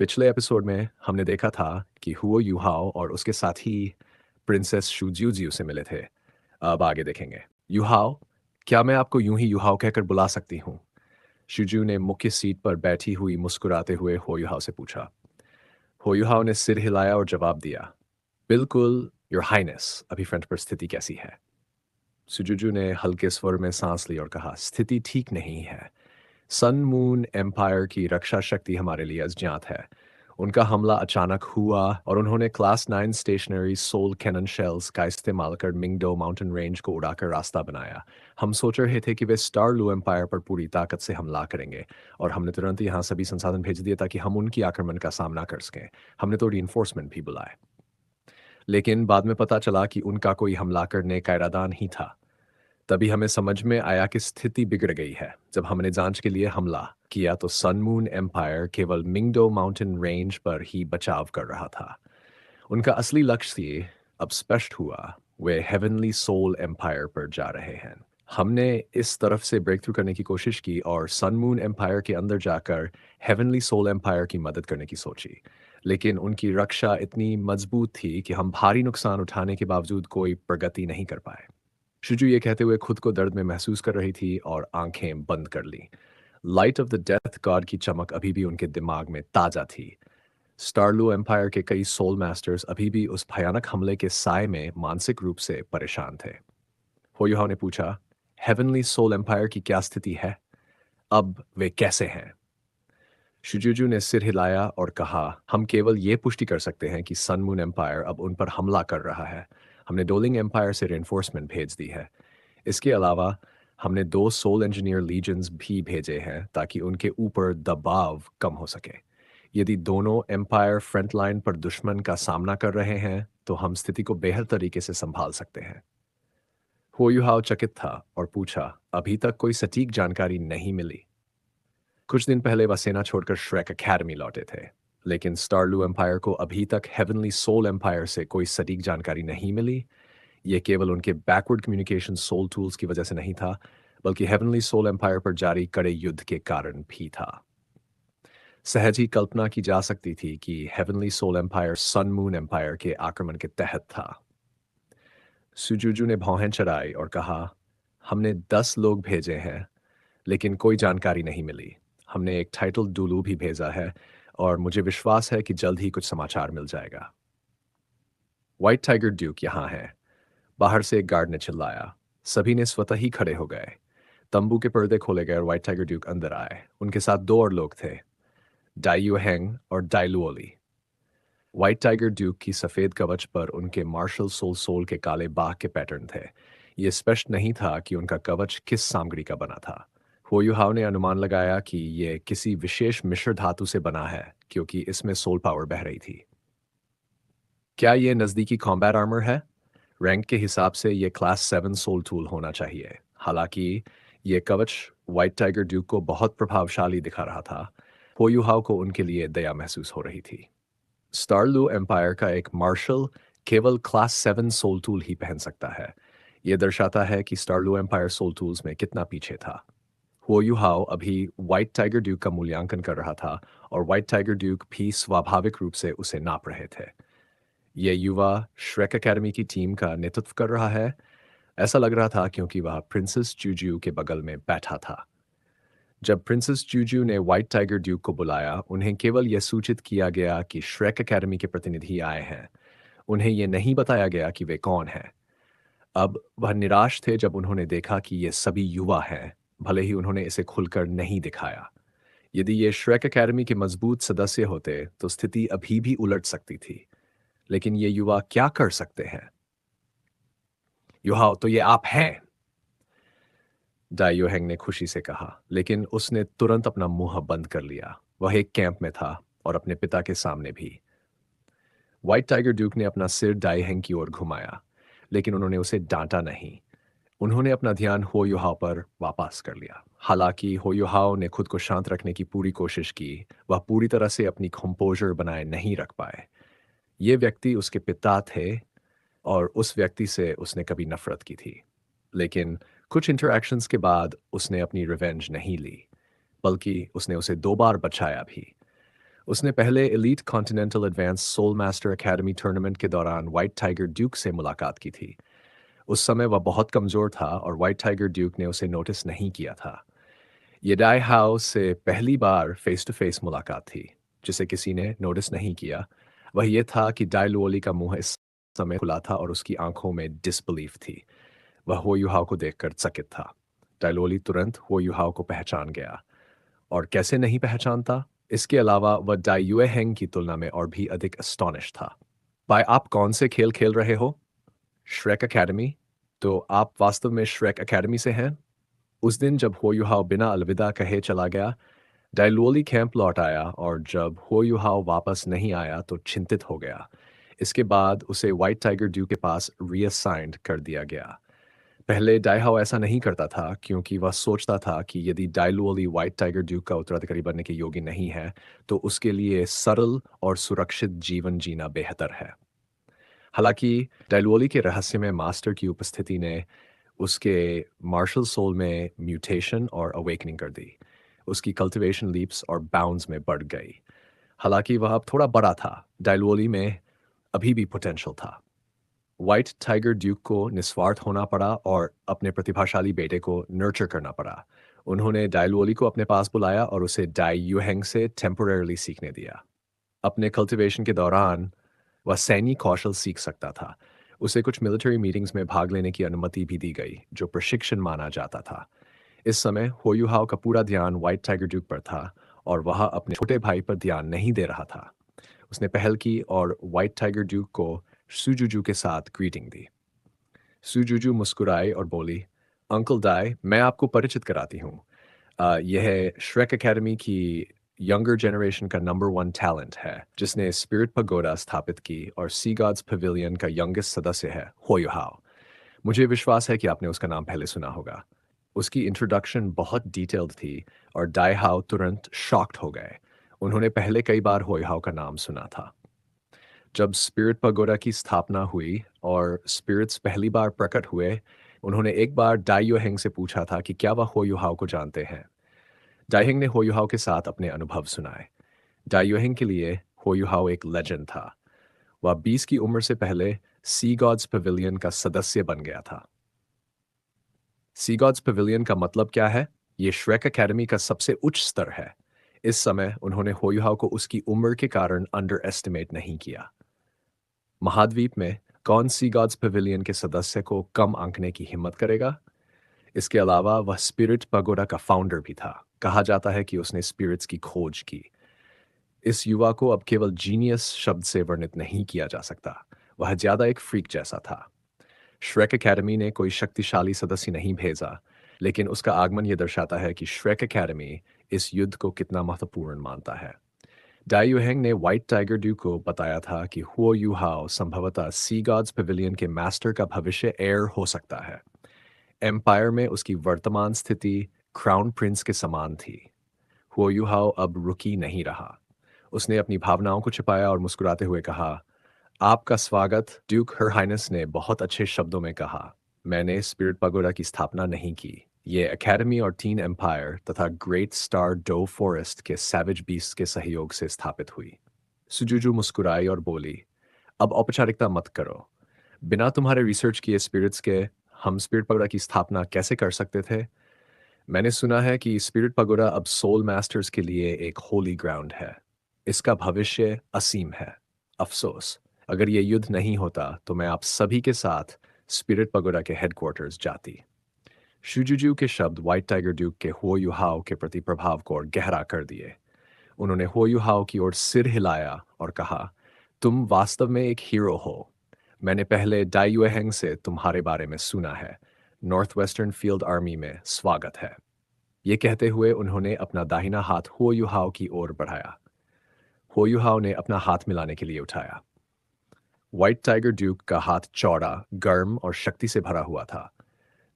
पिछले एपिसोड में हमने देखा था कि हुओ युहाओ और उसके साथी प्रिंसेस शुज्यूजियो से मिले थे। अब आगे देखेंगे। युहाओ, क्या मैं आपको यूं ही युहाओ कहकर बुला सकती हूँ? शुजू ने मुख्य सीट पर बैठी हुई मुस्कुराते हुए हो युहाओ से पूछा। हो युहाओ ने सिर हिलाया और जवाब दिया, बिल्कुल योर हाइनेस। अभी फ्रंट पर स्थिति कैसी है? सुजुजू ने हल्के स्वर में सांस ली और कहा, स्थिति ठीक नहीं है। सन मून एम्पायर की रक्षा शक्ति हमारे लिए अज्ञात है। उनका हमला अचानक हुआ और उन्होंने class 9 stationary soul cannon shells का इस्तेमाल कर मिंगडो माउंटेन रेंज को उड़ाकर रास्ता बनाया। हम सोच रहे थे कि वे स्टारलू एम्पायर पर पूरी ताकत से हमला करेंगे और हमने तुरंत यहाँ सभी संसाधन भेज दिए ताकि हम उनकी आक्रमण का सामना कर सकें। हमने तो रीइंफोर्समेंट भी बुलाए, लेकिन बाद में पता चला कि उनका कोई हमला करने का इरादा नहीं था। तभी हमें समझ में आया कि स्थिति बिगड़ गई है। जब हमने जांच के लिए हमला किया तो सन मून एम्पायर केवल मिंगडो माउंटेन रेंज पर ही बचाव कर रहा था। उनका असली लक्ष्य अब स्पष्ट हुआ। वे हेवनली सोल एम्पायर पर जा रहे हैं। हमने इस तरफ से ब्रेक थ्रू करने की कोशिश की और सन मून एम्पायर के अंदर जाकर हेवनली सोल एम्पायर की मदद करने की सोची, लेकिन उनकी रक्षा इतनी मजबूत थी कि हम भारी नुकसान उठाने के बावजूद कोई प्रगति नहीं कर पाए। शुजू ये कहते हुए खुद को दर्द में महसूस कर रही थी और आंखें बंद कर ली। Light of the death god की चमक अभी भी उनके दिमाग में ताजा थी। स्टारलू एम्पायर के कई सोल मास्टर्स अभी भी उस भयानक हमले के साय में मानसिक रूप से परेशान थे। होयुहा ने पूछा, हेवनली सोल एम्पायर की क्या स्थिति है? अब वे कैसे हैं? शुजुजू ने सिर हिलाया और कहा, हम केवल ये पुष्टि कर सकते हैं कि सन मून एम्पायर अब उन पर हमला कर रहा है। हमने डोलिंग एम्पायर से रेनफोर्समेंट भेज दी है। इसके अलावा हमने 2 सोल इंजीनियर लीजन्स भी भेजे हैं ताकि उनके ऊपर दबाव कम हो सके। यदि दोनों एम्पायर फ्रंट लाइन पर दुश्मन का सामना कर रहे हैं तो हम स्थिति को बेहतर तरीके से संभाल सकते हैं। होयुहाओ चकित था और पूछा, अभी तक कोई सटीक जानकारी नहीं मिली। कुछ दिन पहले वह सेना छोड़कर श्रेक अकेडमी लौटे थे, लेकिन स्टारलू एम्पायर को अभी तक हेवनली सोल एम्पायर से कोई सटीक जानकारी नहीं मिली। ये केवल उनके बैकवर्ड कम्युनिकेशन सोल टूल्स की वजह से नहीं था, बल्कि हेवनली सोल एम्पायर पर जारी कड़े युद्ध के कारण भी था। सहज ही कल्पना की जा सकती थी कि heavenly soul empire sun moon empire के आक्रमण के तहत था। सुजुजू ने भौहें चढ़ाई और कहा, हमने 10 लोग भेजे हैं, लेकिन कोई जानकारी नहीं मिली। हमने एक टाइटल डुलू भी भेजा है और मुझे विश्वास है कि जल्द ही कुछ समाचार मिल जाएगा। व्हाइट टाइगर ड्यूक यहाँ है, बाहर से एक गार्ड ने चिल्लाया। सभी ने स्वतः ही खड़े हो गए। तंबू के पर्दे खोले गए और व्हाइट टाइगर ड्यूक अंदर आए। उनके साथ 2 और लोग थे, डाइयू हैंग और डाइलुओली। व्हाइट टाइगर ड्यूक की सफेद कवच पर उनके मार्शल सोल सोल के काले बाघ के पैटर्न थे। ये स्पष्ट नहीं था कि उनका कवच किस सामग्री का बना था। होयुहाव ने अनुमान लगाया कि ये किसी विशेष मिश्र धातु से बना है, क्योंकि इसमें सोल पावर बह रही थी। क्या ये नज़दीकी कॉम्बैट आर्मर है? रैंक के हिसाब से ये क्लास 7 सोल टूल होना चाहिए। हालांकि ये कवच व्हाइट टाइगर ड्यूक को बहुत प्रभावशाली दिखा रहा था। होयुहाव को उनके लिए दया महसूस हो रही थी। स्टारलू एम्पायर का एक मार्शल केवल क्लास 7 सोल टूल ही पहन सकता है। यह दर्शाता है कि स्टारलू एम्पायर सोल टूल्स में कितना पीछे था। होयुहाव अभी व्हाइट टाइगर ड्यूक का मूल्यांकन कर रहा था और व्हाइट टाइगर ड्यूक भी स्वाभाविक रूप से उसे नाप रहे थे। यह युवा श्रेक एकेडमी की टीम का नेतृत्व कर रहा है। ऐसा लग रहा था क्योंकि वह प्रिंसेस जूजू के बगल में बैठा था। जब प्रिंसेस जूजू ने व्हाइट टाइगर ड्यूक को बुलाया, उन्हें केवल यह सूचित किया गया कि श्रेक एकेडमी के प्रतिनिधि आए हैं। उन्हें यह नहीं बताया गया कि वे कौन हैं। अब वह निराश थे जब उन्होंने देखा कि ये सभी युवा हैं, भले ही उन्होंने इसे खुलकर नहीं दिखाया। यदि ये श्रेक एकेडमी के मजबूत सदस्य होते तो स्थिति अभी भी उलट सकती थी। लेकिन ये युवा क्या कर सकते हैं? युहाओ, तो ये आप हैं? डाइयोहेंग ने खुशी से कहा, लेकिन उसने तुरंत अपना मुंह बंद कर लिया। वह एक कैंप में था और अपने पिता के सामने भी। व्हाइट टाइगर ड्यूक ने अपना सिर डाइहेंग की ओर घुमाया, लेकिन उन्होंने उसे डांटा नहीं। उन्होंने अपना ध्यान होयुहाव पर वापस कर लिया। हालांकि होयुहाव ने खुद को शांत रखने की पूरी कोशिश की, वह पूरी तरह से अपनी कंपोजर बनाए नहीं रख पाए। ये व्यक्ति उसके पिता थे और उस व्यक्ति से उसने कभी नफरत की थी। लेकिन कुछ इंटरैक्शंस के बाद उसने अपनी रिवेंज नहीं ली, बल्कि उसने उसे 2 बार बचाया भी। उसने पहले elite continental advance soul master academy tournament के दौरान व्हाइट टाइगर ड्यूक से मुलाकात की थी। उस समय वह बहुत कमज़ोर था और व्हाइट टाइगर ड्यूक ने उसे नोटिस नहीं किया था। ये डाई हाउ से पहली बार फेस टू फेस मुलाकात थी, जिसे किसी ने नोटिस नहीं किया। वह ये था कि डाई लुओली का मुंह इस समय खुला था और उसकी आंखों में डिसबिलीफ थी। वह हो युहाओ को देखकर चकित था। डाई लुओली तुरंत हो युहाओ को पहचान गया। और कैसे नहीं पहचानता? इसके अलावा वह डाई युएहेंग की तुलना में और भी अधिक एस्टॉनिश था। भाई, आप कौन से खेल खेल रहे हो? Shrek academy? तो आप वास्तव में श्रेक एकेडमी से हैं? उस दिन जब हो युहाओ बिना अलविदा कहे चला गया, डायलुओली कैंप लौट आया और जब हो युहाओ वापस नहीं आया तो चिंतित हो गया। इसके बाद उसे व्हाइट टाइगर ड्यू के पास रीअसाइंड कर दिया गया। पहले डाइहाओ ऐसा नहीं करता था क्योंकि वह सोचता था कि यदि डाइलुओली व्हाइट टाइगर ड्यूक का उत्तराधिकारी बनने के योग्य नहीं है, तो उसके लिए सरल और सुरक्षित जीवन जीना बेहतर है। हालांकि डाइलुओली के रहस्यमय मास्टर की उपस्थिति ने उसके मार्शल सोल में म्यूटेशन और अवेकनिंग कर दी। उसकी कल्टीवेशन लीप्स और बाउंड्स में बढ़ गई। हालांकि वह अब थोड़ा बड़ा था, डाइलुओली में अभी भी पोटेंशियल था। व्हाइट टाइगर ड्यूक को निस्वार्थ होना पड़ा और अपने प्रतिभाशाली बेटे को नर्चर करना पड़ा। उन्होंने डाइलुओली को अपने पास बुलाया और उसे डाई युहेंग से टेम्पररली सीखने दिया। अपने कल्टीवेशन के दौरान वह सैनिक कौशल सीख सकता था। उसे कुछ मिलिट्री मीटिंग्स में भाग लेने की अनुमति भी दी गई, जो प्रशिक्षण माना जाता था। इस समय होयुहाओ का पूरा ध्यान व्हाइट टाइगर ड्यूक पर था और वह अपने छोटे भाई पर ध्यान नहीं दे रहा था। उसने पहल की और व्हाइट टाइगर ड्यूक को सुजुजू के साथ ग्रीटिंग दी। सुजुजू मुस्कुराई और बोली, अंकल डाई, मैं आपको परिचित कराती हूँ। यह श्रेक एकेडमी की यंगर जनरेशन का नंबर वन टैलेंट है, जिसने स्पिरिट पगोडा स्थापित की और सी गॉड्स पवेलियन का यंगेस्ट सदस्य है, होयुहाओ। मुझे विश्वास है कि आपने उसका नाम पहले सुना होगा। उसकी इंट्रोडक्शन बहुत डिटेल्ड थी और डाई हाउ तुरंत शॉक्ड हो गए। उन्होंने पहले कई बार होयुहाओ का नाम सुना था। जब स्पिरिट पगोडा की स्थापना हुई और स्पिरिट्स पहली बार प्रकट हुए, उन्होंने एक बार डाइयोहेंग से पूछा था कि क्या वह होयुहाओ को जानते हैं। डाइहेंग ने होयुहाओ के साथ अपने अनुभव सुनाए। डाइयोहेंग के लिए होयुहाओ एक लेजेंड था। वह 20 की उम्र से पहले सी गॉड्स पवेलियन का सदस्य बन गया था। सी गॉड्स पवेलियन का मतलब क्या है? ये श्रेक एकेडमी का सबसे उच्च स्तर है। इस समय उन्होंने होयुहाओ को उसकी उम्र के कारण अंडर एस्टिमेट नहीं किया। महाद्वीप में कौन सी गॉड्स पवेलियन के सदस्य को कम आंकने की हिम्मत करेगा? इसके अलावा वह स्पिरिट पगोडा का फाउंडर भी था। कहा जाता है कि उसने स्पिरिट्स की खोज की। इस युवा को अब केवल जीनियस शब्द से वर्णित नहीं किया जा सकता। वह ज्यादा एक फ्रीक जैसा था। श्रेक एकेडमी ने कोई शक्तिशाली सदस्य नहीं भेजा, लेकिन उसका आगमन यह दर्शाता है कि श्रेक एकेडमी इस युद्ध को कितना महत्वपूर्ण मानता है। डाई युहेंग ने व्हाइट टाइगर ड्यू को बताया था कि हुओ युहाओ संभवतः सी गॉड्स पवेलियन के मास्टर का भविष्य एयर हो सकता है। एम्पायर में उसकी वर्तमान स्थिति क्राउन प्रिंस के समान थी। हुओ युहाओ अब रुकी नहीं रहा। उसने अपनी भावनाओं को छिपाया और मुस्कुराते हुए कहा, आपका स्वागत ड्यूक हर हाइनेस ने बहुत अच्छे शब्दों में कहा। मैंने स्पिरिट पगोडा की स्थापना नहीं की। ये एकेडमी और टीन एम्पायर तथा ग्रेट स्टार डो फॉरेस्ट के सैवेज बीस्ट के सहयोग से स्थापित हुई। सुजुजू मुस्कुराई और बोली, अब औपचारिकता मत करो। बिना तुम्हारे रिसर्च किए स्पिरिट्स के हम स्पिरिट पगोडा की स्थापना कैसे कर सकते थे? मैंने सुना है कि स्पिरिट पगोडा अब सोल मास्टर्स के लिए एक होली ग्राउंड है। इसका भविष्य असीम है। अफसोस, अगर ये युद्ध नहीं होता तो मैं आप सभी के साथ स्पिरिट पगोडा के हेडक्वार्टर्स जाती। शुजुजू के शब्द व्हाइट टाइगर ड्यूक के हो युहाओ के प्रति प्रभाव को और गहरा कर दिए। उन्होंने हो युहाओ की ओर सिर हिलाया और कहा, तुम वास्तव में एक हीरो हो। मैंने पहले डाई युएहेंग से तुम्हारे बारे में सुना है। नॉर्थ वेस्टर्न फील्ड आर्मी में स्वागत है। ये कहते हुए उन्होंने अपना दाहिना हाथ हो युहाओ की ओर बढ़ाया। हो युहाओ ने अपना हाथ मिलाने के लिए उठाया। व्हाइट टाइगर ड्यूक का हाथ चौड़ा, गर्म और शक्ति से भरा हुआ था।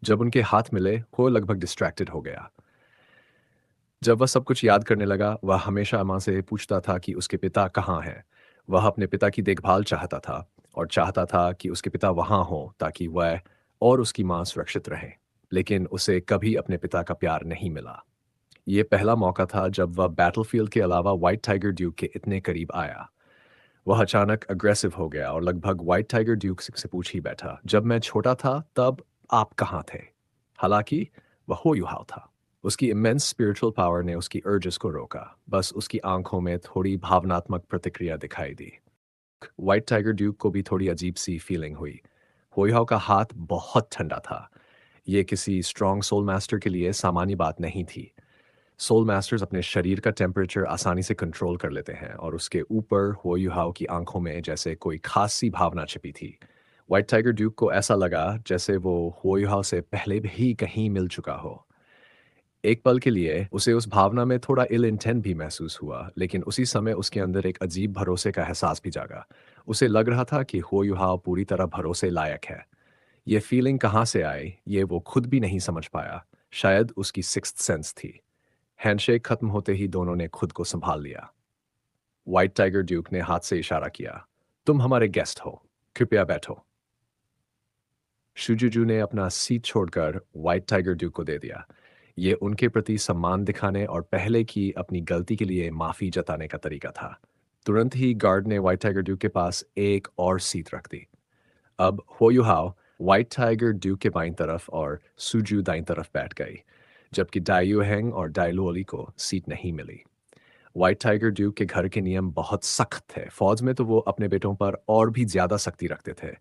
जब उनके हाथ मिले, हो लगभग डिस्ट्रैक्टेड हो गया। जब वह सब कुछ याद करने लगा, वह हमेशा माँ से पूछता था कि उसके पिता कहाँ हैं। वह अपने पिता की देखभाल चाहता था और चाहता था कि उसके पिता वहाँ हों ताकि वह और उसकी माँ सुरक्षित रहें। लेकिन उसे कभी अपने पिता का प्यार नहीं मिला। ये पहला मौका था जब वह बैटलफील्ड के अलावा व्हाइट टाइगर ड्यूक के इतने करीब आया। वह अचानक अग्रेसिव हो गया और लगभग व्हाइट टाइगर ड्यूक से पूछ ही बैठा, जब मैं छोटा था तब आप कहाँ थे? हालांकि वह हो युहाव था। उसकी इमेंस स्पिरिचुअल पावर ने उसकी अर्जेस को रोका, बस उसकी आंखों में थोड़ी भावनात्मक प्रतिक्रिया दिखाई दी। व्हाइट टाइगर ड्यूक को भी थोड़ी अजीब सी फीलिंग हुई। होयुहाव का हाथ बहुत ठंडा था। ये किसी स्ट्रॉन्ग सोल मास्टर के लिए सामान्य बात नहीं थी। सोल मास्टर्स अपने शरीर का टेम्परेचर आसानी से कंट्रोल कर लेते हैं और उसके ऊपर हो युहाओ की आंखों में जैसे कोई खास सी भावना छिपी थी। व्हाइट टाइगर ड्यूक को ऐसा लगा जैसे वो हो युहाओ से पहले भी कहीं मिल चुका हो। एक पल के लिए उसे उस भावना में थोड़ा इल इंटेंट भी महसूस हुआ, लेकिन उसी समय उसके अंदर एक अजीब भरोसे का एहसास भी जागा। उसे लग रहा था कि हो युहाओ पूरी तरह भरोसे लायक है। ये फीलिंग कहाँ से आई, ये वो खुद भी नहीं समझ पाया। शायद उसकी सिक्स्थ सेंस थी। हैंडशेक खत्म होते ही दोनों ने खुद को संभाल लिया। व्हाइट टाइगर ड्यूक ने हाथ से इशारा किया, तुम हमारे गेस्ट हो, कृपया बैठो। शुजुजू ने अपना सीट छोड़कर व्हाइट टाइगर ड्यूक को दे दिया। ये उनके प्रति सम्मान दिखाने और पहले की अपनी गलती के लिए माफी जताने का तरीका था। तुरंत ही गार्ड ने व्हाइट टाइगर ड्यूक के पास एक और सीट रख दी। अब हो युहाओ व्हाइट टाइगर ड्यूक के बाईं तरफ और सुजू दाईं तरफ बैठ गई, जबकि डाइयुहेंग और डायलुओली को सीट नहीं मिली। व्हाइट टाइगर ड्यूक के घर के नियम बहुत सख्त थे। फौज में तो वो अपने बेटों पर और भी ज्यादा सख्ती रखते थे।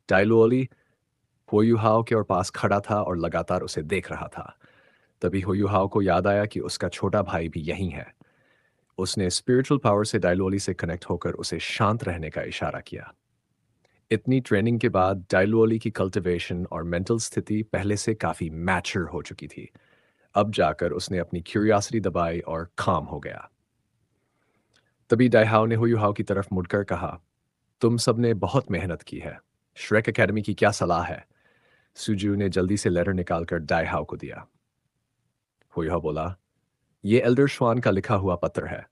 डायलुओली होयुहाओ के और पास खड़ा था और लगातार उसे देख रहा था। तभी होयुहाओ को याद आया कि उसका छोटा भाई भी यहीं है। उसने स्पिरिचुअल पावर से डायलोली से कनेक्ट होकर उसे शांत रहने का इशारा किया। इतनी ट्रेनिंग के बाद डायलोली की कल्टीवेशन और मेंटल स्थिति पहले से काफी मैच्योर हो चुकी थी। अब जाकर उसने अपनी क्यूरियोसिटी दबाई और काम हो गया। तभी डाइहाओ ने हुयुहाओ की तरफ मुड़कर कहा, तुम सबने बहुत मेहनत की है। श्रेक एकेडमी की क्या सलाह है? सुजू ने जल्दी से लेटर निकालकर डाइहाओ को दिया। हुयुहाओ बोला, ये एल्डर श्वान का लिखा हुआ पत्र है।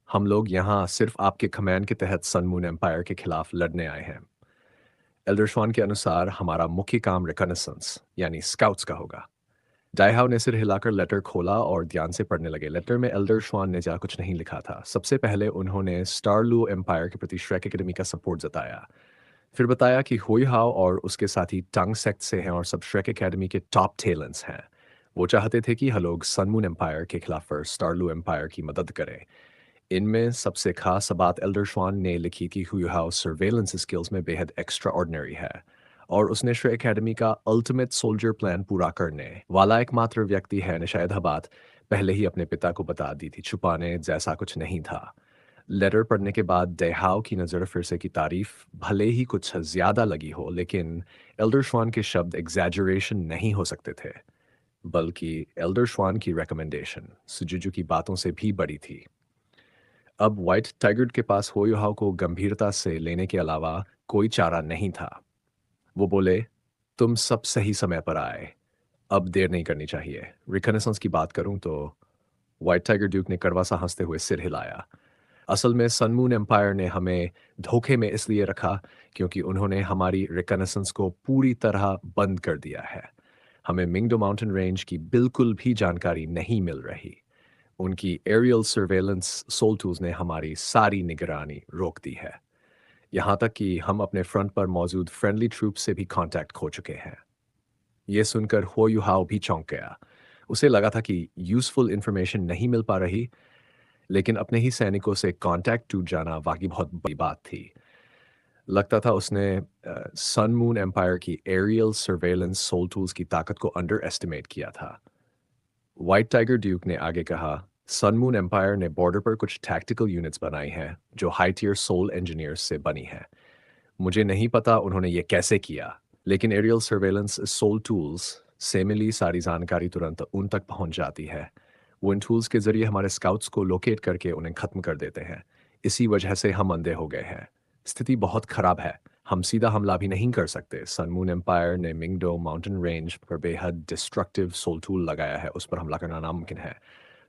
हम लोग यहाँ सिर्फ आपके कमांड के तहत सन मून एम्पायर के खिलाफ लड़ने आए हैं। एल्डर श्वान के अनुसार हमारा मुख्य काम रिकनेसेंस यानी स्काउट्स का होगा। डाइहाव ने सिर हिलाकर लेटर खोला और ध्यान से पढ़ने लगे। लेटर में एल्डर श्वान ने जा कुछ नहीं लिखा था। सबसे पहले उन्होंने स्टारलू एम्पायर के प्रति श्रेक एकेडमी का सपोर्ट जताया। फिर बताया कि हुईहाव और उसके साथी टंग सेक्ट से हैं और सब श्रेक एकेडमी के टॉप टैलेंट्स हैं। वो चाहते थे कि हलोग सनमून एम्पायर के खिलाफ स्टारलू एम्पायर की मदद करें। इनमें सबसे खास बात एल्डर श्वान ने लिखी कि हुईहाव सर्वेलेंस स्किल्स में बेहद एक्स्ट्रा ऑर्डिनरी है और उसने श्रेक एकेडमी का अल्टीमेट सोल्जर प्लान पूरा करने वाला एकमात्र व्यक्ति है। ने शायद बात पहले ही अपने पिता को बता दी थी, छुपाने जैसा कुछ नहीं था। लेटर पढ़ने के बाद डेहाव की नज़र फिर से की तारीफ भले ही कुछ ज़्यादा लगी हो, लेकिन एल्डर श्वान के शब्द एग्जैजरेशन नहीं हो सकते थे, बल्कि एल्डर श्वान की रिकमेंडेशन सुजुजू की बातों से भी बड़ी थी। अब व्हाइट टाइगर के पास होयुहाव को गंभीरता से लेने के अलावा कोई चारा नहीं था। वो बोले, तुम सब सही समय पर आए। अब देर नहीं करनी चाहिए। रिकनेसेंस की बात करूं तो व्हाइट टाइगर ड्यूक ने कड़वा सा हंसते हुए सिर हिलाया। असल में सनमून एम्पायर ने हमें धोखे में इसलिए रखा क्योंकि उन्होंने हमारी रिकनेसेंस को पूरी तरह बंद कर दिया है। हमें मिंगडो माउंटेन रेंज की बिल्कुल भी जानकारी नहीं मिल रही। उनकी एरियल सर्वेलेंस सोल टूल्स ने हमारी सारी निगरानी रोक दी है। यहाँ तक कि हम अपने फ्रंट पर मौजूद फ्रेंडली ट्रूप से भी कांटेक्ट खो चुके हैं। ये सुनकर हो युहाओ भी चौंक गया। उसे लगा था कि यूजफुल इंफॉर्मेशन नहीं मिल पा रही, लेकिन अपने ही सैनिकों से कांटेक्ट टूट जाना वाकई बहुत बड़ी बात थी। लगता था उसने सन मून एम्पायर की एरियल सर्वेलेंस सोल टूल्स की ताकत को अंडर एस्टिमेट किया था। व्हाइट टाइगर ड्यूक ने आगे कहा, सन मून एम्पायर ने बॉर्डर पर कुछ टैक्टिकल यूनिट्स बनाई हैं जो हाई टियर सोल इंजीनियर्स से बनी हैं। मुझे नहीं पता उन्होंने ये कैसे किया, लेकिन एरियल सर्वेलेंस सोल टूल्स से मिली सारी जानकारी तुरंत उन तक पहुंच जाती है। वो इन टूल्स के जरिए हमारे स्काउट्स को लोकेट करके उन्हें खत्म कर देते हैं। इसी वजह से हम अंधे हो गए हैं। स्थिति बहुत खराब है। हम सीधा हमला भी नहीं कर सकते। सनमून एम्पायर ने मिंगडो माउंटेन रेंज पर बेहद डिस्ट्रक्टिव सोल टूल लगाया है, उस पर हमला करना नामुमकिन है।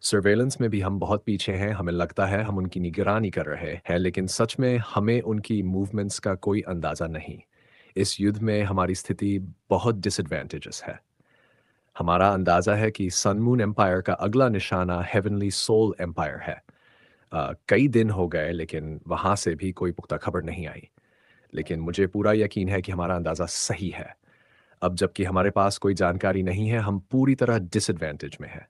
सर्वेलेंस में भी हम बहुत पीछे हैं। हमें लगता है हम उनकी निगरानी कर रहे हैं, लेकिन सच में हमें उनकी मूवमेंट्स का कोई अंदाजा नहीं। इस युद्ध में हमारी स्थिति बहुत डिसएडवांटेजेस है। हमारा अंदाज़ा है कि सन मून एम्पायर का अगला निशाना हेवनली सोल एम्पायर है। कई दिन हो गए लेकिन वहाँ से भी कोई पुख्ता खबर नहीं आई। लेकिन मुझे पूरा यकीन है कि हमारा अंदाज़ा सही है। अब जबकि हमारे पास कोई जानकारी नहीं है, हम पूरी तरह डिसएडवांटेज में हैं।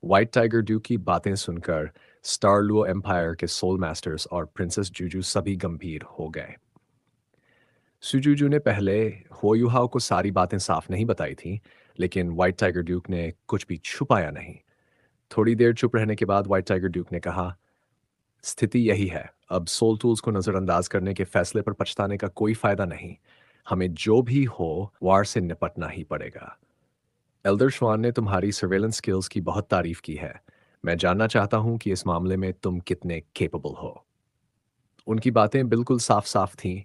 व्हाइट टाइगर ड्यू की बातें सुनकर स्टारलुओ एम्पायर के सोल मास्टर्स और प्रिंसेस जूजू सभी गंभीर हो गए। सुजुजू ने पहले होयुहाओ को सारी बातें साफ नहीं बताई थीं, लेकिन व्हाइट टाइगर ड्यूक ने कुछ भी छुपाया नहीं। थोड़ी देर चुप रहने के बाद व्हाइट टाइगर ड्यूक ने कहा, स्थिति यही है। अब सोल टूल्स को नज़रअंदाज करने के फैसले पर पछताने का कोई फायदा नहीं। हमें जो भी हो, वार से निपटना ही पड़ेगा। एल्डर श्वान ने तुम्हारी सर्वेलेंस स्किल्स की बहुत तारीफ की है। मैं जानना चाहता हूं कि इस मामले में तुम कितने केपेबल हो। उनकी बातें बिल्कुल साफ-साफ थीं,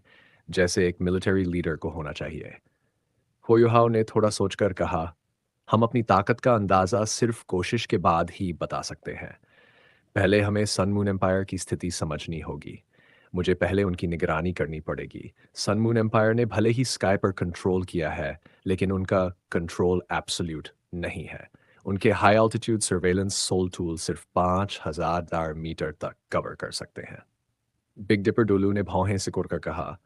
जैसे एक मिलिट्री लीडर को होना चाहिए। होयुहाओ ने थोड़ा सोचकर कहा, हम अपनी ताकत का अंदाज़ा सिर्फ कोशिश के बाद ही बता सकते हैं। पहले हमें सन मून एम्पायर की स्थिति समझनी होगी। मुझे पहले उनकी निगरानी करनी पड़ेगी। सन मून एम्पायर ने भले ही स्काई पर कंट्रोल किया है, लेकिन उनका कंट्रोल एब्सोल्यूट नहीं है। उनके high altitude surveillance soul tool सिर्फ 5,000 मीटर तक कवर कर सकते हैं। बिग डिपर डोलू ने भौहें सिकुड़कर कहा,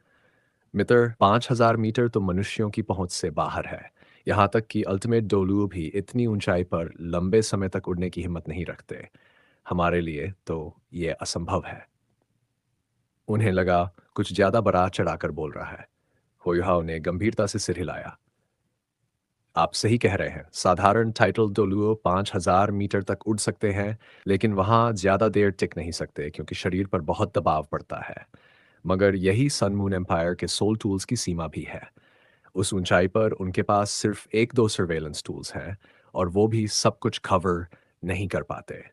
मित्र, 5,000 मीटर तो मनुष्यों की पहुंच से बाहर है। यहाँ तक कि अल्टीमेट डोलू भी इतनी ऊंचाई पर लंबे समय तक उड़ने की हिम्मत नहीं रखते। हमारे लिए तो ये असंभव है। उन्हें लगा कुछ ज्यादा बड़ा चढ़ाकर बोल रहा है। होयुहाव ने गंभीरता से सिर हिलाया। आप सही कह रहे हैं। साधारण टाइटल डोलुओ 5,000 मीटर तक उड़ सकते हैं, लेकिन वहां ज्यादा देर टिक नहीं सकते क्योंकि शरीर पर बहुत दबाव पड़ता है। मगर यही सन मून एम्पायर के सोल टूल्स की सीमा भी है। उस ऊंचाई पर उनके पास सिर्फ एक दो सर्वेलेंस टूल्स हैं, और वो भी सब कुछ कवर नहीं कर पाते।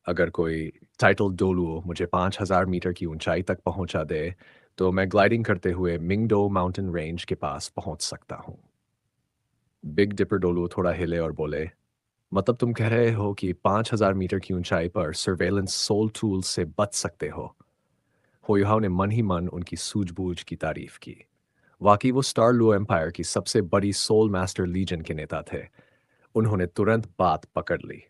अगर कोई टाइटल डोलुओ मुझे 5,000 मीटर की ऊंचाई तक पहुंचा दे, तो मैं ग्लाइडिंग करते हुए मिंगडो माउंटेन रेंज के पास पहुंच सकता हूं। बिग डिपर डोलुओ थोड़ा हिले और बोले, मतलब तुम कह रहे हो कि 5,000 मीटर की ऊंचाई पर सर्वेलेंस सोल टूल्स से बच सकते हो? होयुहाव ने मन ही मन उनकी सूझबूझ की तारीफ की। वाकई वो स्टार लो एम्पायर की सबसे बड़ी सोल मास्टर लीजन के नेता थे। उन्होंने तुरंत बात पकड़ ली।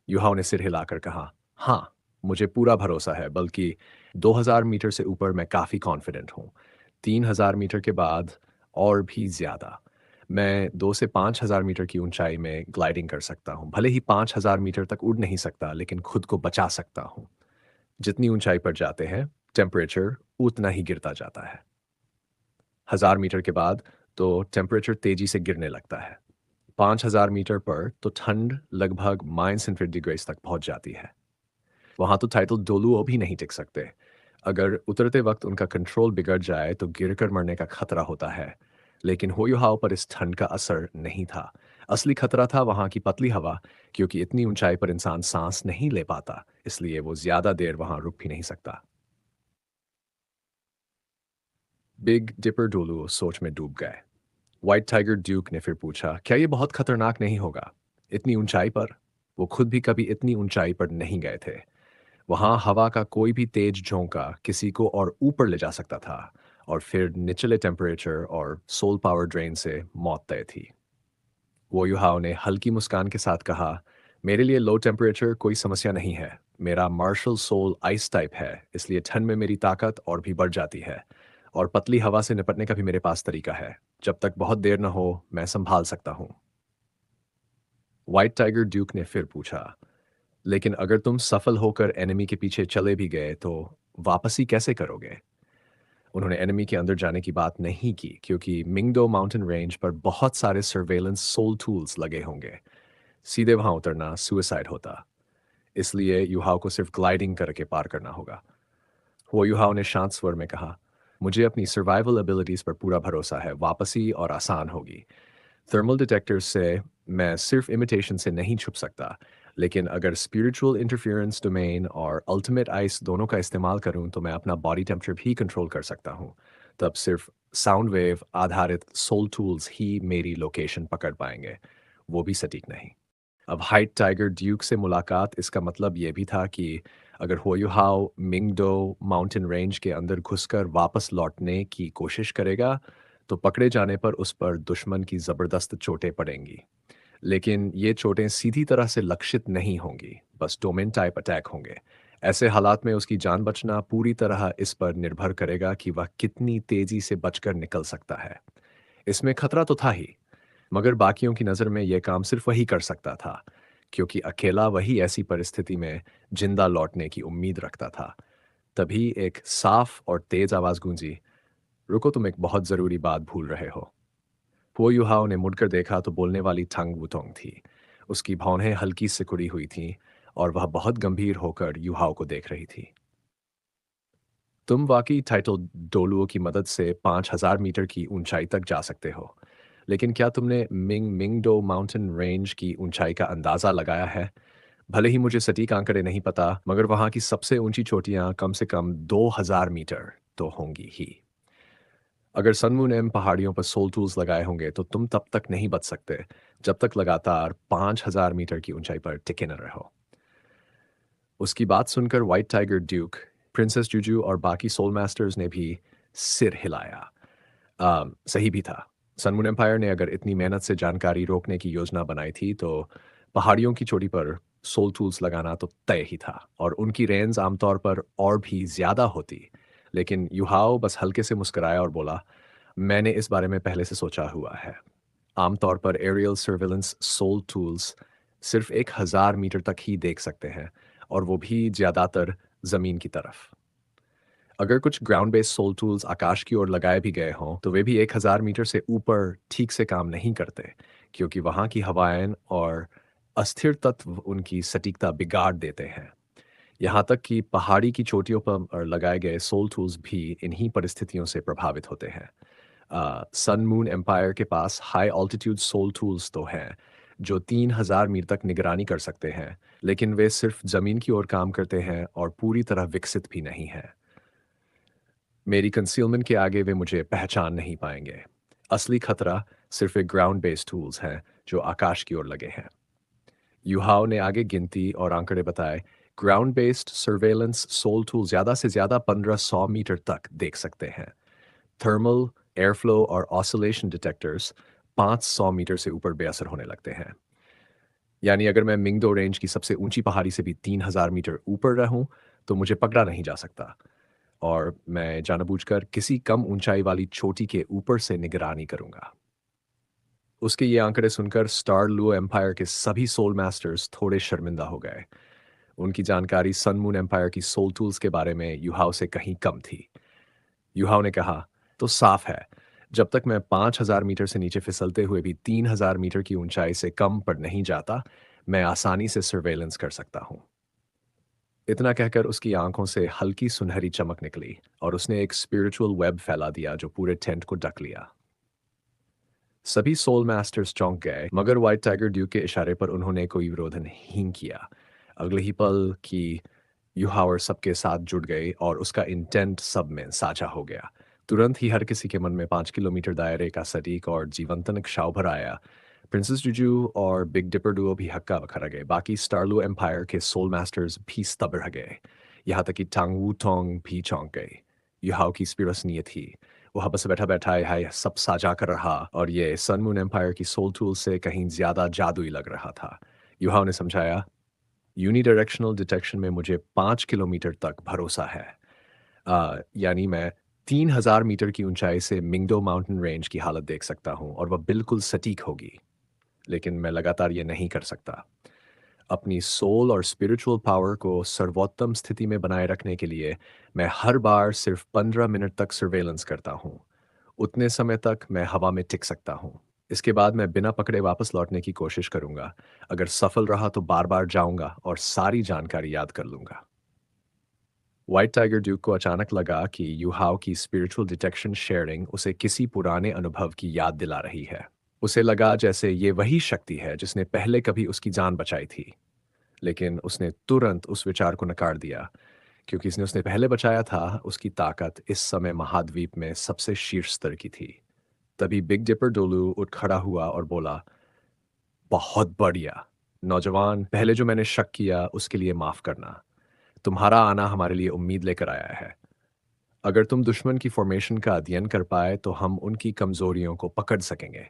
युहाओ ने सिर हिलाकर कहा, हाँ, मुझे पूरा भरोसा है, बल्कि 2,000 मीटर से ऊपर मैं काफ़ी कॉन्फिडेंट हूँ। 3,000 मीटर के बाद और भी ज़्यादा। मैं 2 से 5,000 मीटर की ऊंचाई में ग्लाइडिंग कर सकता हूँ। भले ही 5,000 मीटर तक उड़ नहीं सकता, लेकिन खुद को बचा सकता हूँ। जितनी ऊंचाई पर जाते हैं, टेम्परेचर उतना ही गिरता जाता है। 1,000 मीटर के बाद तो टेम्परेचर तेजी से गिरने लगता है। 5,000 मीटर पर तो ठंड लगभग -50 डिग्री तक पहुंच जाती है। वहां तो टाइटल डोलुओ भी नहीं टिक सकते। अगर उतरते वक्त उनका कंट्रोल बिगड़ जाए तो गिरकर मरने का खतरा होता है। लेकिन होयुहाओ पर इस ठंड का असर नहीं था। असली खतरा था वहां की पतली हवा, क्योंकि इतनी ऊंचाई पर इंसान सांस नहीं ले पाता, इसलिए वो ज्यादा देर वहां रुक भी नहीं सकता। बिग डिपर डोलुओ सोच में डूब गए। व्हाइट टाइगर ड्यूक ने फिर पूछा, क्या ये बहुत खतरनाक नहीं होगा? इतनी ऊंचाई पर? वो खुद भी कभी इतनी ऊंचाई पर नहीं गए थे। वहां हवा का कोई भी तेज झोंका किसी को और ऊपर ले जा सकता था, और फिर निचले टेम्परेचर और सोल पावर ड्रेन से मौत तय थी। वो युहाओ ने हल्की मुस्कान के साथ कहा, मेरे लिए लो टेम्परेचर कोई समस्या नहीं है। मेरा मार्शल सोल आइस टाइप है, इसलिए ठंड में मेरी ताकत और भी बढ़ जाती है, और पतली हवा से निपटने का भी मेरे पास तरीका है। जब तक बहुत देर न हो, मैं संभाल सकता हूँ। व्हाइट टाइगर ड्यूक ने फिर पूछा, लेकिन अगर तुम सफल होकर एनिमी के पीछे चले भी गए तो वापसी कैसे करोगे? उन्होंने एनिमी के अंदर जाने की बात नहीं की, क्योंकि मिंगडो माउंटेन रेंज पर बहुत सारे सर्वेलेंस सोल टूल्स लगे होंगे। सीधे वहां उतरना सुइसाइड होता। इसलिए युहाओ को सिर्फ ग्लाइडिंग करके पार करना होगा। वो युहाओ ने शांत स्वर में कहा, मुझे अपनी सर्वाइवल एबिलिटीज पर पूरा भरोसा है। वापसी और आसान होगी। थर्मल डिटेक्टर्स से मैं सिर्फ इमिटेशन से नहीं छुप सकता, लेकिन अगर स्पिरिचुअल इंटरफेरेंस डोमेन और अल्टीमेट आइस दोनों का इस्तेमाल करूं तो मैं अपना बॉडी टेम्परेचर भी कंट्रोल कर सकता हूं। तब सिर्फ साउंड वेव आधारित सोल टूल्स ही मेरी लोकेशन पकड़ पाएंगे, वो भी सटीक नहीं। अब हाइट टाइगर ड्यूक से मुलाकात, इसका मतलब ये भी था कि अगर होयुहाओ मिंगडो माउंटेन रेंज के अंदर घुसकर वापस लौटने की कोशिश करेगा, तो पकड़े जाने पर उस पर दुश्मन की ज़बरदस्त चोटें पड़ेंगी। लेकिन ये चोटें सीधी तरह से लक्षित नहीं होंगी, बस डोमेन टाइप अटैक होंगे। ऐसे हालात में उसकी जान बचना पूरी तरह इस पर निर्भर करेगा कि वह कितनी तेजी से बचकर निकल सकता है। इसमें खतरा तो था ही, मगर बाकियों की नज़र में यह काम सिर्फ वही कर सकता था, क्योंकि अकेला वही ऐसी परिस्थिति में जिंदा लौटने की उम्मीद रखता था। तभी एक साफ और तेज आवाज गूंजी, रुको, तुम एक बहुत जरूरी बात भूल रहे हो। हुओ युहाओ ने मुड़कर देखा तो बोलने वाली थंग वुतोंग थी। उसकी भौहें हल्की सिकुड़ी हुई थीं और वह बहुत गंभीर होकर युहाओ को देख रही थी। तुम वाकई टाइटल डोलुओ की मदद से 5,000 मीटर की ऊंचाई तक जा सकते हो, लेकिन क्या तुमने मिंग मिंगडो माउंटेन रेंज की ऊंचाई का अंदाजा लगाया है? भले ही मुझे सटीक आंकड़े नहीं पता, मगर वहां की सबसे ऊंची चोटियां कम से कम 2,000 मीटर तो होंगी ही। अगर सनमून एम पहाड़ियों पर सोल टूल्स लगाए होंगे तो तुम तब तक नहीं बच सकते जब तक लगातार 5,000 मीटर की ऊंचाई पर टिके न रहो। उसकी बात सुनकर व्हाइट टाइगर ड्यूक, प्रिंसेस जुजू और बाकी सोल मास्टर्स ने भी सिर हिलाया। सही भी था। सनमून एम्पायर ने अगर इतनी मेहनत से जानकारी रोकने की योजना बनाई थी तो पहाड़ियों की चोटी पर सोल टूल्स लगाना तो तय ही था, और उनकी रेंज आमतौर पर और भी ज्यादा होती। लेकिन युहाओ बस हल्के से मुस्कुराया और बोला, मैंने इस बारे में पहले से सोचा हुआ है। आमतौर पर एरियल सर्वेलेंस सोल टूल्स सिर्फ 1,000 मीटर तक ही देख सकते हैं, और वो भी ज़्यादातर ज़मीन की तरफ। अगर कुछ ग्राउंड बेस्ड सोल टूल्स आकाश की ओर लगाए भी गए हों तो वे भी 1,000 मीटर से ऊपर ठीक से काम नहीं करते, क्योंकि वहाँ की हवाएं और अस्थिर तत्व उनकी सटीकता बिगाड़ देते हैं। यहाँ तक कि पहाड़ी की चोटियों पर लगाए गए सोल टूल्स भी इन्हीं परिस्थितियों से प्रभावित होते हैं। सन मून एम्पायर के पास हाई ऑल्टीट्यूड सोल टूल्स तो हैं जो 3,000 मीटर तक निगरानी कर सकते हैं, लेकिन वे सिर्फ जमीन की ओर काम करते हैं और पूरी तरह विकसित भी नहीं हैं। मेरी कंसीलमेंट के आगे वे मुझे पहचान नहीं पाएंगे। असली खतरा सिर्फ एक ग्राउंड बेस्ड टूल्स हैं जो आकाश की ओर लगे हैं। युहाओ ने आगे गिनती और आंकड़े बताए। Ground based surveillance soul tool ज़्यादा से ज़्यादा 1,500 मीटर तक देख सकते हैं। थर्मल, एयरफ्लो और ऑसिलेशन डिटेक्टर्स 500 मीटर से ऊपर बेअसर होने लगते हैं। यानी अगर मैं मिंगदो रेंज की सबसे ऊंची पहाड़ी से भी 3,000 मीटर ऊपर रहूं तो मुझे पकड़ा नहीं जा सकता, और मैं जानबूझकर किसी कम ऊंचाई वाली चोटी के ऊपर से निगरानी करूंगा। उसके ये आंकड़े सुनकर स्टार लुओ एम्पायर के सभी सोल मास्टर्स थोड़े शर्मिंदा हो गए। उनकी जानकारी सन मून एम्पायर की सोल टूल्स के बारे में युहाओ से कहीं कम थी। युहाओ ने कहा, तो साफ है, जब तक मैं 5,000 मीटर से नीचे फिसलते हुए भी 3,000 मीटर की ऊंचाई से कम पर नहीं जाता, मैं आसानी से सर्वेलेंस कर सकता हूं। इतना कहकर उसकी आंखों से हल्की सुनहरी चमक निकली और उसने एक स्पिरिचुअल वेब फैला दिया जो पूरे टेंट को ढक लिया। सभी सोल मास्टर्स चौंक गए, मगर व्हाइट टाइगर ड्यूक के इशारे पर उन्होंने कोई विरोध नहीं किया। अगले ही पल की यूहावर सबके साथ जुड़ गई और उसका इंटेंट सब में साझा हो गया। तुरंत ही हर किसी के मन में 5 किलोमीटर दायरे का सटीक और जीवंत नक्शा भर आया। प्रिंसेस जुजू और बिग डिपर डुओ भी हक्का बक्का रह गए। बाकी स्टारलू एम्पायर के सोल मास्टर्स भी स्तब्ध रह गए। यहाँ तक कि टांग वू टोंग भी चौंक गई। युहाओ की स्पिरसनीय थी। वह बस बैठा बैठा हाय सब साझा कर रहा, और ये सन मून एम्पायर की सोल टूल से कहीं ज्यादा जादुई लग रहा था। युहाओ ने समझाया, यूनिडायरेक्शनल डिटेक्शन में मुझे 5 किलोमीटर तक भरोसा है। यानी मैं 3,000 मीटर की ऊंचाई से मिंगडो माउंटेन रेंज की हालत देख सकता हूँ और वह बिल्कुल सटीक होगी। लेकिन मैं लगातार ये नहीं कर सकता। अपनी सोल और स्पिरिचुअल पावर को सर्वोत्तम स्थिति में बनाए रखने के लिए मैं हर बार सिर्फ 15 मिनट तक सर्वेलेंस करता हूँ। उतने समय तक मैं हवा में टिक सकता हूँ। इसके बाद मैं बिना पकड़े वापस लौटने की कोशिश करूंगा। अगर सफल रहा तो बार बार जाऊंगा और सारी जानकारी याद कर लूंगा। व्हाइट टाइगर ड्यूक को अचानक लगा कि यूहाओ की स्पिरिचुअल डिटेक्शन शेयरिंग उसे किसी पुराने अनुभव की याद दिला रही है। उसे लगा जैसे ये वही शक्ति है जिसने पहले कभी उसकी जान बचाई थी। लेकिन उसने तुरंत उस विचार को नकार दिया, क्योंकि इसने उसने पहले बचाया था उसकी ताकत इस समय महाद्वीप में सबसे शीर्ष स्तर की थी। तभी बिग डिपर डोलू उठ खड़ा हुआ और बोला, बहुत बढ़िया नौजवान, पहले जो मैंने शक किया उसके लिए माफ करना। तुम्हारा आना हमारे लिए उम्मीद लेकर आया है। अगर तुम दुश्मन की फॉर्मेशन का अध्ययन कर पाए तो हम उनकी कमजोरियों को पकड़ सकेंगे।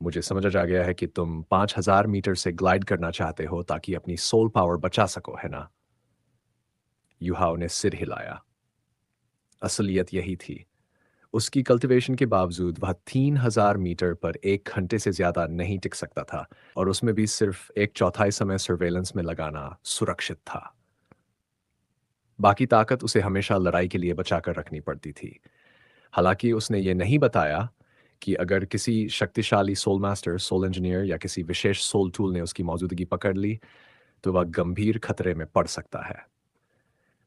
मुझे समझ आ गया है कि तुम 5000 मीटर से ग्लाइड करना चाहते हो ताकि अपनी सोल पावर बचा सको, है ना? युहाओ ने सिर हिलाया। असलियत यही थी। उसकी कल्टीवेशन के बावजूद वह 3000 मीटर पर 1 घंटे से ज़्यादा नहीं टिक सकता था और उसमें भी सिर्फ एक चौथाई समय सर्वेलेंस में लगाना सुरक्षित था। बाकी ताकत उसे हमेशा लड़ाई के लिए बचाकर रखनी पड़ती थी। हालांकि उसने ये नहीं बताया कि अगर किसी शक्तिशाली सोल मास्टर, सोल इंजीनियर या किसी विशेष सोल टूल ने उसकी मौजूदगी पकड़ ली, तो वह गंभीर खतरे में पड़ सकता है।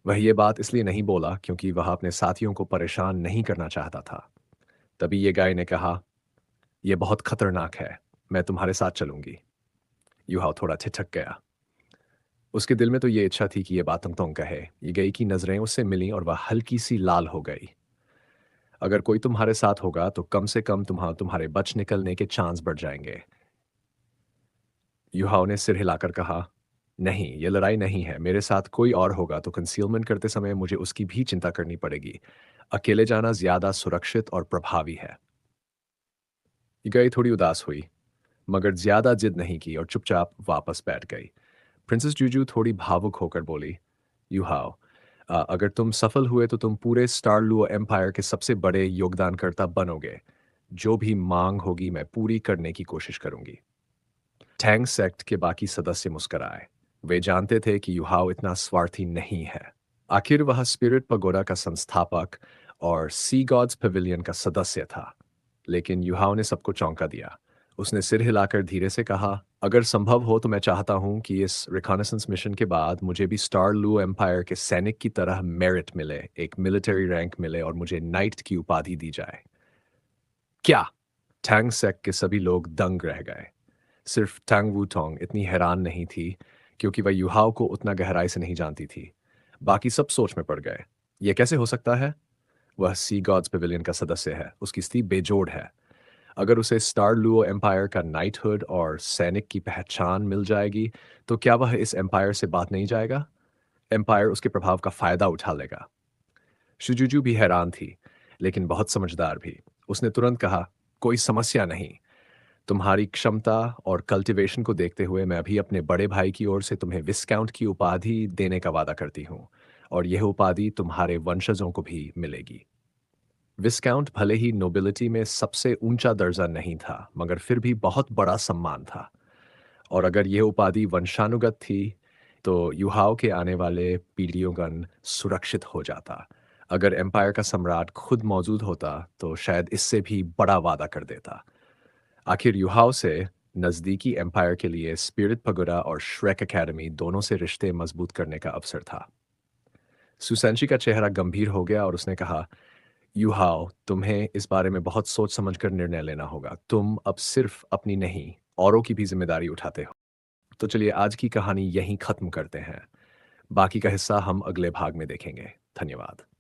वह ये बात इसलिए नहीं बोला क्योंकि वह अपने साथियों को परेशान नहीं करना चाहता था। तभी ये गाय ने कहा, "यह बहुत खतरनाक है। मैं तुम्हारे साथ चलूंगी।" युहाव थोड़ा ठिठक गया। उसके दिल में तो ये इच्छा थी कि ये बात तंग कहे। ये गई की नजरें उससे मिलीं और वह हल्की सी लाल हो गई। अगर कोई तुम्हारे साथ होगा तो कम से कम तुम्हारे बच निकलने के चांस बढ़ जाएंगे। युहाव ने सिर हिलाकर कहा, नहीं, ये लड़ाई नहीं है। मेरे साथ कोई और होगा तो कंसीलमेंट करते समय मुझे उसकी भी चिंता करनी पड़ेगी। अकेले जाना ज्यादा सुरक्षित और प्रभावी है। ये गई थोड़ी उदास हुई, मगर ज्यादा जिद नहीं की और चुपचाप वापस बैठ गई। प्रिंसेस जूजू थोड़ी भावुक होकर बोली, युहाव, अगर तुम सफल हुए तो तुम पूरे स्टार लुओ एम्पायर के सबसे बड़े योगदानकर्ता बनोगे। जो भी मांग होगी मैं पूरी करने की कोशिश करूंगी। टैंग सेक्ट के बाकी सदस्य मुस्कराए। वे जानते थे कि युहाव इतना स्वार्थी नहीं है। आखिर वह स्पिरिट पगोडा का संस्थापक और सी गॉड्स पवेलियन का सदस्य था। लेकिन युहाव ने सबको चौंका दिया। उसने सिर हिलाकर धीरे से कहा, अगर संभव हो तो मैं चाहता हूं कि इस रिकॉनेसेंस मिशन के बाद मुझे भी स्टार लू एम्पायर के सैनिक की तरह मेरिट मिले, एक मिलिट्री रैंक मिले और मुझे नाइट की उपाधि दी जाए। क्या? टैंग सेक के सभी लोग दंग रह गए। सिर्फ टैंग वूटोंग इतनी हैरान नहीं थी क्योंकि वह युहाव को उतना गहराई से नहीं जानती थी। बाकी सब सोच में पड़ गए। यह कैसे हो सकता है? वह सी गॉड्स पवेलियन का सदस्य है, उसकी स्थिति बेजोड़ है। अगर उसे स्टार लुओ एम्पायर का नाइटहुड और सैनिक की पहचान मिल जाएगी, तो क्या वह इस एम्पायर से बात नहीं जाएगा? एम्पायर उसके प्रभाव का फायदा उठा लेगा। शुजुजू भी हैरान थी, लेकिन बहुत समझदार भी। उसने तुरंत कहा, कोई समस्या नहीं। तुम्हारी क्षमता और कल्टीवेशन को देखते हुए मैं अभी अपने बड़े भाई की ओर से तुम्हें विस्काउंट की उपाधि देने का वादा करती हूँ, और यह उपाधि तुम्हारे वंशजों को भी मिलेगी। विस्काउंट भले ही नोबिलिटी में सबसे ऊंचा दर्जा नहीं था, मगर फिर भी बहुत बड़ा सम्मान था। और अगर यह उपाधि वंशानुगत थी, तो युहाओं के आने वाले पीढ़ियोंगण सुरक्षित हो जाता। अगर एम्पायर का सम्राट खुद मौजूद होता, तो शायद इससे भी बड़ा वादा कर देता। आखिर युहाओं से नज़दीकी एम्पायर के लिए स्पिरिट पगोडा और श्रेक एकेडमी दोनों से रिश्ते मजबूत करने का अवसर था। सुसैंशी का चेहरा गंभीर हो गया और उसने कहा, युहाओ, तुम्हें इस बारे में बहुत सोच समझकर निर्णय लेना होगा। तुम अब सिर्फ अपनी नहीं, औरों की भी जिम्मेदारी उठाते हो। तो चलिए आज की कहानी यहीं खत्म करते हैं। बाकी का हिस्सा हम अगले भाग में देखेंगे। धन्यवाद।